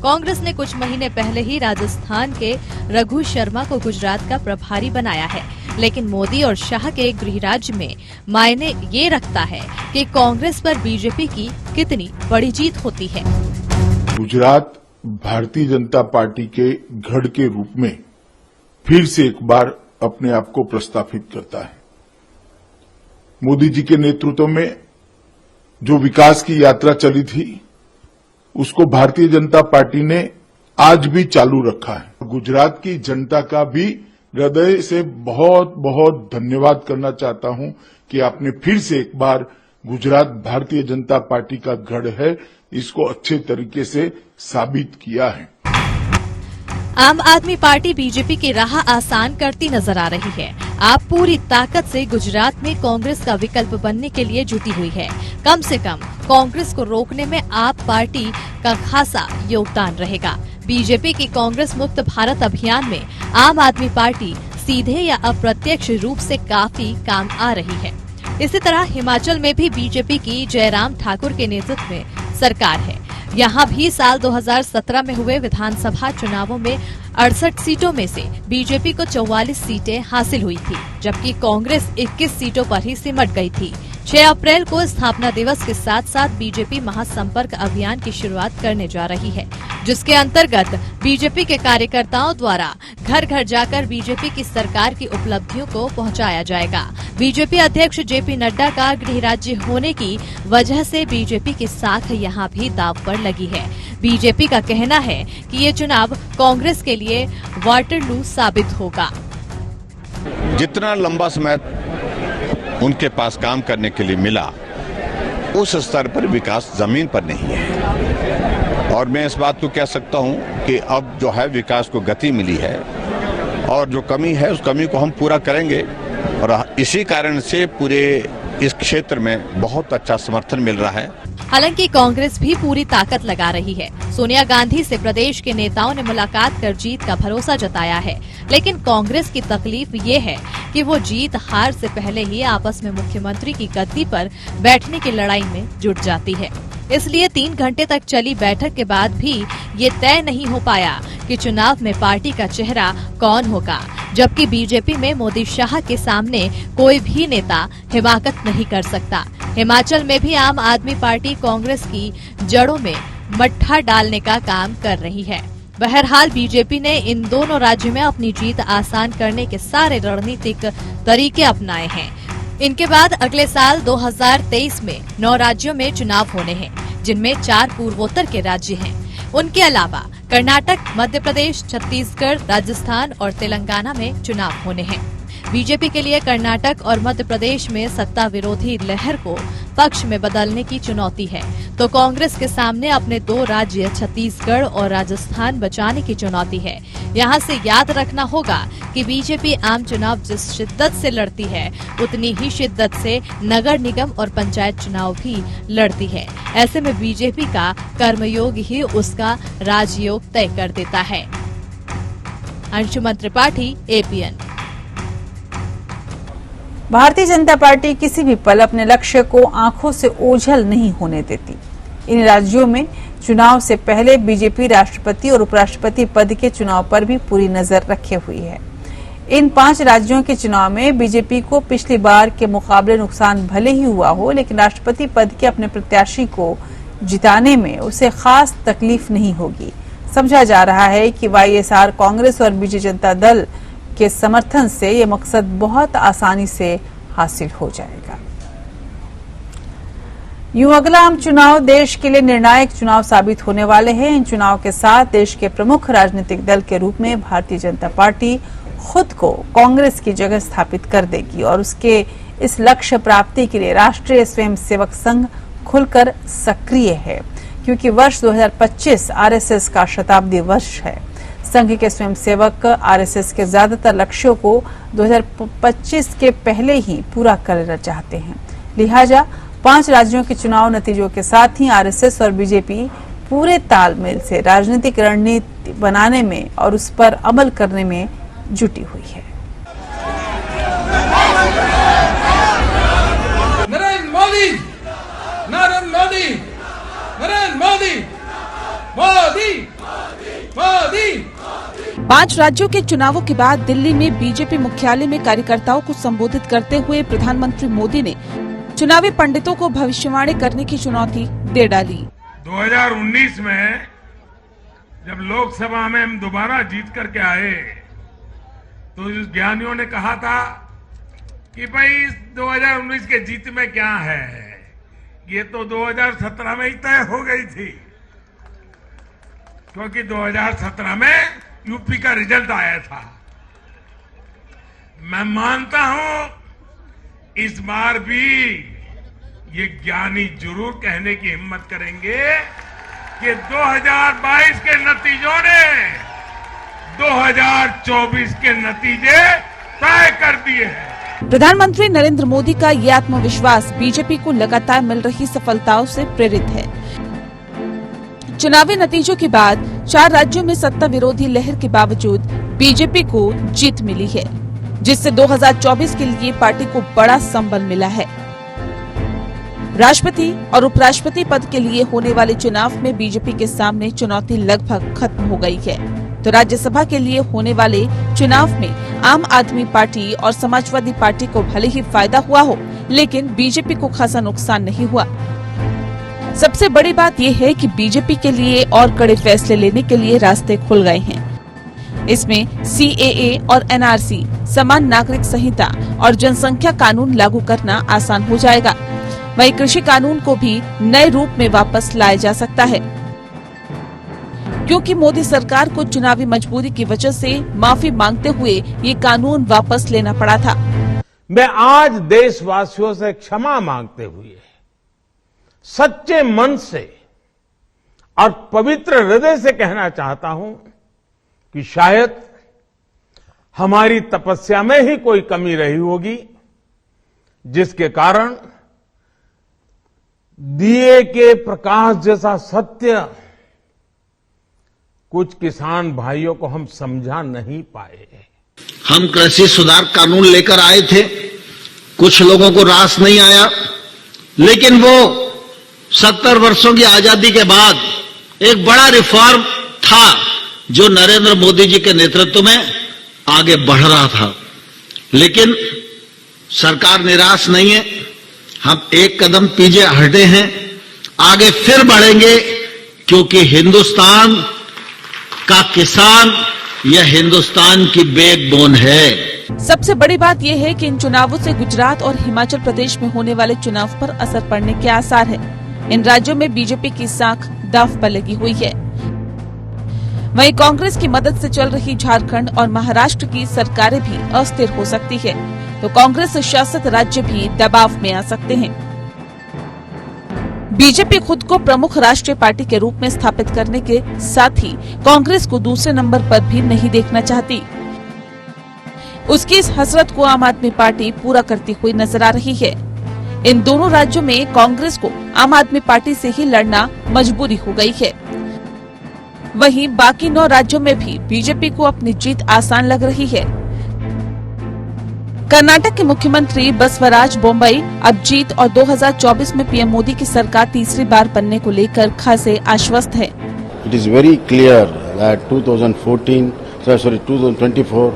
कांग्रेस ने कुछ महीने पहले ही राजस्थान के रघु शर्मा को गुजरात का प्रभारी बनाया है, लेकिन मोदी और शाह के गृह राज्य में मायने ये रखता है कि कांग्रेस पर बीजेपी की कितनी बड़ी जीत होती है। गुजरात भारतीय जनता पार्टी के गढ़ के रूप में फिर से एक बार अपने आप को प्रस्थापित करता है। मोदी जी के नेतृत्व में जो विकास की यात्रा चली थी उसको भारतीय जनता पार्टी ने आज भी चालू रखा है। गुजरात की जनता का भी हृदय से बहुत बहुत धन्यवाद करना चाहता हूं कि आपने फिर से एक बार गुजरात भारतीय जनता पार्टी का गढ़ है, इसको अच्छे तरीके से साबित किया है। आम आदमी पार्टी बीजेपी की राह आसान करती नजर आ रही है। आप पूरी ताकत से गुजरात में कांग्रेस का विकल्प बनने के लिए जुटी हुई है। कम से कम कांग्रेस को रोकने में आप पार्टी का खासा योगदान रहेगा। बीजेपी की कांग्रेस मुक्त भारत अभियान में आम आदमी पार्टी सीधे या अप्रत्यक्ष रूप से काफी काम आ रही है। इसी तरह हिमाचल में भी बीजेपी की जयराम ठाकुर के नेतृत्व में सरकार है। यहाँ भी साल 2017 में हुए विधानसभा चुनावों में 68 सीटों में से बीजेपी को 44 सीटें हासिल हुई थी, जबकि कांग्रेस 21 सीटों पर ही सिमट गई थी। 6 अप्रैल को स्थापना दिवस के साथ साथ बीजेपी महासंपर्क अभियान की शुरुआत करने जा रही है, जिसके अंतर्गत बीजेपी के कार्यकर्ताओं द्वारा घर घर जाकर बीजेपी की सरकार की उपलब्धियों को पहुंचाया जाएगा। बीजेपी अध्यक्ष जेपी नड्डा का गृह राज्य होने की वजह से बीजेपी की साख यहां भी दांव पर लगी है। बीजेपी का कहना है कि ये चुनाव कांग्रेस के लिए वाटरलू साबित होगा। जितना लंबा समय उनके पास काम करने के लिए मिला, उस स्तर पर विकास जमीन पर नहीं है। और मैं इस बात को कह सकता हूं कि अब जो है विकास को गति मिली है और जो कमी है उस कमी को हम पूरा करेंगे। और इसी कारण से पूरे इस क्षेत्र में बहुत अच्छा समर्थन मिल रहा है। हालांकि कांग्रेस भी पूरी ताकत लगा रही है। सोनिया गांधी से प्रदेश के नेताओं ने मुलाकात कर जीत का भरोसा जताया है, लेकिन कांग्रेस की तकलीफ ये है कि वो जीत हार से पहले ही आपस में मुख्यमंत्री की गद्दी पर बैठने की लड़ाई में जुट जाती है। इसलिए 3 घंटे तक चली बैठक के बाद भी ये तय नहीं हो पाया कि चुनाव में पार्टी का चेहरा कौन होगा, जबकि बीजेपी में मोदी शाह के सामने कोई भी नेता हिमाकत नहीं कर सकता। हिमाचल में भी आम आदमी पार्टी कांग्रेस की जड़ों में मट्ठा डालने का काम कर रही है। बहरहाल बीजेपी ने इन दोनों राज्यों में अपनी जीत आसान करने के सारे रणनीतिक तरीके अपनाए हैं। इनके बाद अगले साल 2023 में 9 राज्यों में चुनाव होने हैं, जिनमें 4 पूर्वोत्तर के राज्य हैं। उनके अलावा कर्नाटक, मध्य प्रदेश, छत्तीसगढ़, राजस्थान और तेलंगाना में चुनाव होने हैं। बीजेपी के लिए कर्नाटक और मध्य प्रदेश में सत्ता विरोधी लहर को पक्ष में बदलने की चुनौती है, तो कांग्रेस के सामने अपने 2 राज्य छत्तीसगढ़ और राजस्थान बचाने की चुनौती है। यहाँ से याद रखना होगा कि बीजेपी आम चुनाव जिस शिद्दत से लड़ती है, उतनी ही शिद्दत से नगर निगम और पंचायत चुनाव भी लड़ती है। ऐसे में बीजेपी का कर्मयोग ही उसका राजयोग तय कर देता है। अंशुमन त्रिपाठी, APN। भारतीय जनता पार्टी किसी भी पल अपने लक्ष्य को आंखों से ओझल नहीं होने देती। इन राज्यों में चुनाव से पहले बीजेपी राष्ट्रपति और उपराष्ट्रपति पद के चुनाव पर भी पूरी नजर रखे हुई है। इन 5 राज्यों के चुनाव में बीजेपी को पिछली बार के मुकाबले नुकसान भले ही हुआ हो, लेकिन राष्ट्रपति पद के अपने प्रत्याशी को जिताने में उसे खास तकलीफ नहीं होगी। समझा जा रहा है कि वाईएसआर कांग्रेस और बीजेपी जनता दल के समर्थन से ये मकसद बहुत आसानी से हासिल हो जाएगा। यूं अगला आम चुनाव देश के लिए निर्णायक चुनाव साबित होने वाले हैं। इन चुनाव के साथ देश के प्रमुख राजनीतिक दल के रूप में भारतीय जनता पार्टी खुद को कांग्रेस की जगह स्थापित कर देगी और उसके इस लक्ष्य प्राप्ति के लिए राष्ट्रीय स्वयंसेवक संघ खुलकर सक्रिय है, क्योंकि वर्ष 2025 आरएसएस का शताब्दी वर्ष है। संघ के स्वयंसेवक आरएसएस के ज्यादातर लक्ष्यों को 2025 के पहले ही पूरा करना चाहते हैं। लिहाजा 5 राज्यों के चुनाव नतीजों के साथ ही आरएसएस और बीजेपी पूरे तालमेल से राजनीतिक रणनीति बनाने में और उस पर अमल करने में जुटी हुई है। नरेंद्र मोदी, नरेंद्र मोदी, नरेंद्र मोदी, मोदी, मोदी। 5 राज्यों के चुनावों के बाद दिल्ली में बीजेपी मुख्यालय में कार्यकर्ताओं को संबोधित करते हुए प्रधानमंत्री मोदी ने चुनावी पंडितों को भविष्यवाणी करने की चुनौती दे डाली। 2019 में जब लोकसभा में हम दोबारा जीत करके आए तो ज्ञानियों ने कहा था कि भाई 2019 के जीत में क्या है, ये तो 2017 में ही तय हो गई थी, क्योंकि 2017 में यूपी का रिजल्ट आया था। मैं मानता हूं इस बार भी ये ज्ञानी जरूर कहने की हिम्मत करेंगे कि 2022 के नतीजों ने 2024 के नतीजे तय कर दिए हैं। प्रधानमंत्री नरेंद्र मोदी का ये आत्मविश्वास बीजेपी को लगातार मिल रही सफलताओं से प्रेरित है। चुनावी नतीजों के बाद 4 राज्यों में सत्ता विरोधी लहर के बावजूद बीजेपी को जीत मिली है, जिससे 2024 के लिए पार्टी को बड़ा संबल मिला है। राष्ट्रपति और उपराष्ट्रपति पद के लिए होने वाले चुनाव में बीजेपी के सामने चुनौती लगभग खत्म हो गई है, तो राज्यसभा के लिए होने वाले चुनाव में आम आदमी पार्टी और समाजवादी पार्टी को भले ही फायदा हुआ हो, लेकिन बीजेपी को खासा नुकसान नहीं हुआ। सबसे बड़ी बात यह है कि बीजेपी के लिए और कड़े फैसले लेने के लिए रास्ते खुल गए हैं। इसमें सीएए और एनआरसी, समान नागरिक संहिता और जनसंख्या कानून लागू करना आसान हो जाएगा। वहीं कृषि कानून को भी नए रूप में वापस लाया जा सकता है, क्योंकि मोदी सरकार को चुनावी मजबूरी की वजह से माफी मांगते हुए ये कानून वापस लेना पड़ा था। मैं आज देशवासियों से क्षमा मांगते हुए सच्चे मन से और पवित्र हृदय से कहना चाहता हूं कि शायद हमारी तपस्या में ही कोई कमी रही होगी, जिसके कारण दिए के प्रकाश जैसा सत्य कुछ किसान भाइयों को हम समझा नहीं पाए। हम कृषि सुधार कानून लेकर आए थे, कुछ लोगों को रास नहीं आया, लेकिन वो 70 वर्षों की आजादी के बाद एक बड़ा रिफॉर्म था जो नरेंद्र मोदी जी के नेतृत्व में आगे बढ़ रहा था। लेकिन सरकार निराश नहीं है, हम एक कदम पीछे हटे हैं, आगे फिर बढ़ेंगे, क्योंकि हिंदुस्तान का किसान यह हिंदुस्तान की बैकबोन है। सबसे बड़ी बात यह है कि इन चुनावों से गुजरात और हिमाचल प्रदेश में होने वाले चुनाव पर असर पड़ने के आसार है। इन राज्यों में बीजेपी की साख दांव पर लगी हुई है। वहीं कांग्रेस की मदद से चल रही झारखंड और महाराष्ट्र की सरकारें भी अस्थिर हो सकती है, तो कांग्रेस शासित राज्य भी दबाव में आ सकते हैं। बीजेपी खुद को प्रमुख राष्ट्रीय पार्टी के रूप में स्थापित करने के साथ ही कांग्रेस को दूसरे नंबर पर भी नहीं देखना चाहती। उसकी इस हसरत को आम आदमी पार्टी पूरा करती हुई नजर आ रही है। इन दोनों राज्यों में कांग्रेस को आम आदमी पार्टी से ही लड़ना मजबूरी हो गई है। वहीं बाकी 9 राज्यों में भी बीजेपी को अपनी जीत आसान लग रही है। कर्नाटक के मुख्यमंत्री बसवराज बोम्मई अब जीत और 2024 में पीएम मोदी की सरकार तीसरी बार बनने को लेकर खासे आश्वस्त है। It is very clear that 2024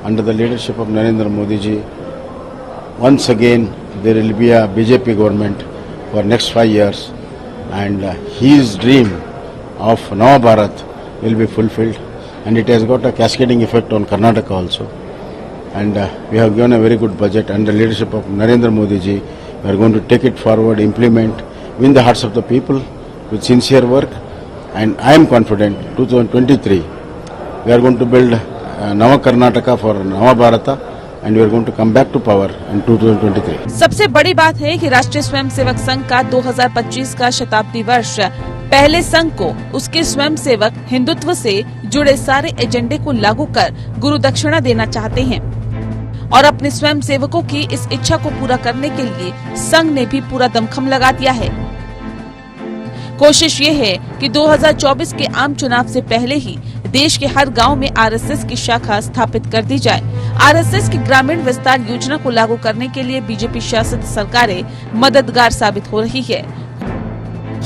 under the leadership of Narendra Modi ji, once again there will be a BJP government for next 5 years, and his dream of Nava Bharat will be fulfilled, and it has got a cascading effect on Karnataka also. And we have given a very good budget under the leadership of Narendra Modi ji. We are going to take it forward, implement, win the hearts of the people with sincere work, and I am confident 2023 we are going to build Nava Karnataka for Nava Bharata, and we are going to come back to power in 2023. सबसे बड़ी बात है कि राष्ट्रीय स्वयंसेवक संघ का 2025 का शताब्दी वर्ष पहले संघ को उसके स्वयंसेवक हिंदुत्व से जुड़े सारे एजेंडे को लागू कर गुरु दक्षिणा देना चाहते हैं और अपने स्वयंसेवकों की इस इच्छा को पूरा करने के लिए संघ ने भी पूरा दमखम लगा दिया है। कोशिश ये है कि 2024 के आम चुनाव से पहले ही देश के हर गांव में आरएसएस की शाखा स्थापित कर दी जाए। आरएसएस की ग्रामीण विस्तार योजना को लागू करने के लिए बीजेपी शासित सरकारें मददगार साबित हो रही है।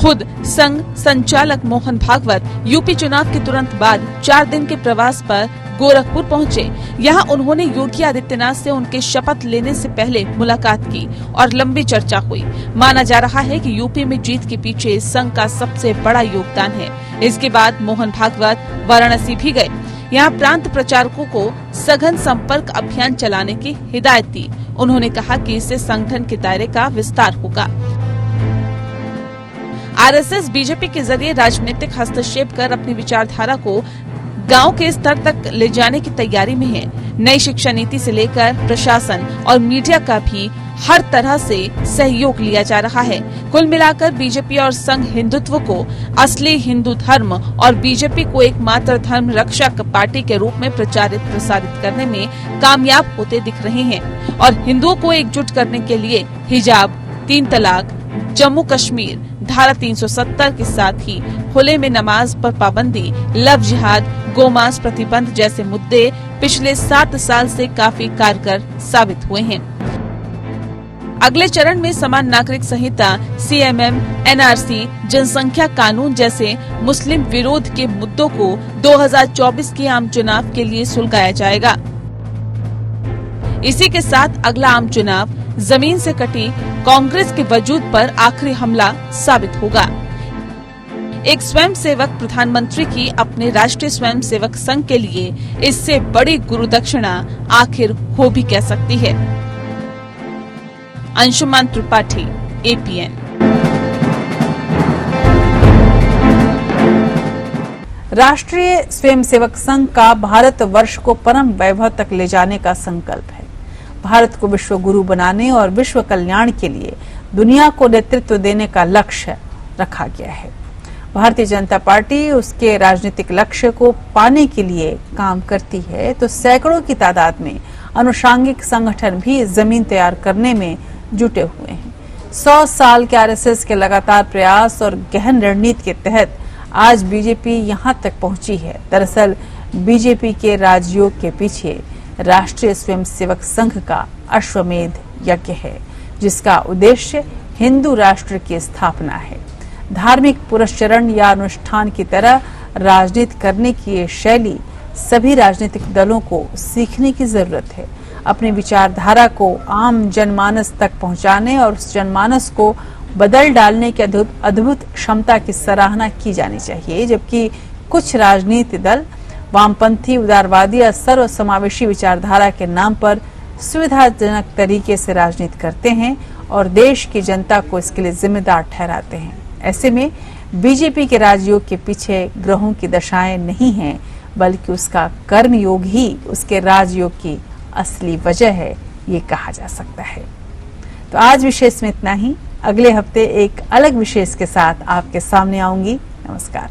खुद संघ संचालक मोहन भागवत यूपी चुनाव के तुरंत बाद 4 दिन के प्रवास पर गोरखपुर पहुंचे। यहां उन्होंने योगी आदित्यनाथ से उनके शपथ लेने से पहले मुलाकात की और लंबी चर्चा हुई। माना जा रहा है कि यूपी में जीत के पीछे संघ का सबसे बड़ा योगदान है। इसके बाद मोहन भागवत वाराणसी भी गए। यहां प्रांत प्रचारकों को सघन संपर्क अभियान चलाने की हिदायत दी। उन्होंने कहा कि इससे संगठन के दायरे का विस्तार होगा। आरएसएस बीजेपी के जरिए राजनीतिक हस्तक्षेप कर अपनी विचारधारा को गांव के स्तर तक ले जाने की तैयारी में है। नई शिक्षा नीति से लेकर प्रशासन और मीडिया का भी हर तरह से सहयोग लिया जा रहा है। कुल मिलाकर बीजेपी और संघ हिंदुत्व को असली हिंदू धर्म और बीजेपी को एकमात्र धर्म रक्षक पार्टी के रूप में प्रचारित प्रसारित करने में कामयाब होते दिख रहे हैं और हिंदुओं को एकजुट करने के लिए हिजाब, 3 तलाक, जम्मू कश्मीर, धारा 370 के साथ ही खुले में नमाज पर पाबंदी, लव जिहाद, गोमांस प्रतिबंध जैसे मुद्दे पिछले 7 साल से काफी कारगर साबित हुए हैं। अगले चरण में समान नागरिक संहिता, सीएमएम, एनआरसी, जनसंख्या कानून जैसे मुस्लिम विरोध के मुद्दों को 2024 के आम चुनाव के लिए सुलगाया जाएगा। इसी के साथ अगला आम चुनाव जमीन से कटी कांग्रेस के वजूद पर आखिरी हमला साबित होगा। एक स्वयंसेवक प्रधानमंत्री की अपने राष्ट्रीय स्वयंसेवक संघ के लिए इससे बड़ी गुरु दक्षिणा आखिर हो भी कह सकती है। अंशुमान त्रिपाठी, एपीएन। राष्ट्रीय स्वयंसेवक संघ का भारत वर्ष को परम वैभव तक ले जाने का संकल्प है। भारत को विश्व गुरु बनाने और विश्व कल्याण के लिए दुनिया को नेतृत्व देने का लक्ष्य रखा गया है। भारतीय जनता पार्टी उसके राजनीतिक लक्ष्य को पाने के लिए काम करती है तो सैकड़ों की तादाद में अनुषांगिक संगठन भी जमीन तैयार करने में जुटे हुए हैं। 100 साल के आरएसएस के लगातार प्रयास और गहन रणनीति के तहत आज बीजेपी यहां तक पहुंची है। दरअसल बीजेपी के राजयोग के पीछे राष्ट्रीय स्वयंसेवक संघ का अश्वमेध यज्ञ है, जिसका उद्देश्य हिंदू राष्ट्र की स्थापना है। धार्मिक पुरस्चरण या अनुष्ठान की तरह राजनीति करने की ये शैली सभी राजनीतिक दलों को सीखने की जरूरत है। अपनी विचारधारा को आम जनमानस तक पहुंचाने और उस जनमानस को बदल डालने की अद्भुत क्षमता की सराहना की जानी चाहिए। जबकि कुछ राजनीतिक दल वामपंथी, उदारवादी या सर्वसमावेशी विचारधारा के नाम पर सुविधाजनक तरीके से राजनीति करते हैं और देश की जनता को इसके लिए जिम्मेदार ठहराते हैं। ऐसे में बीजेपी के राजयोग के पीछे ग्रहों की दशाएं नहीं हैं, बल्कि उसका कर्मयोग ही उसके राजयोग की असली वजह है, ये कहा जा सकता है। तो आज विशेष में इतना ही। अगले हफ्ते एक अलग विशेष के साथ आपके सामने आऊंगी। नमस्कार।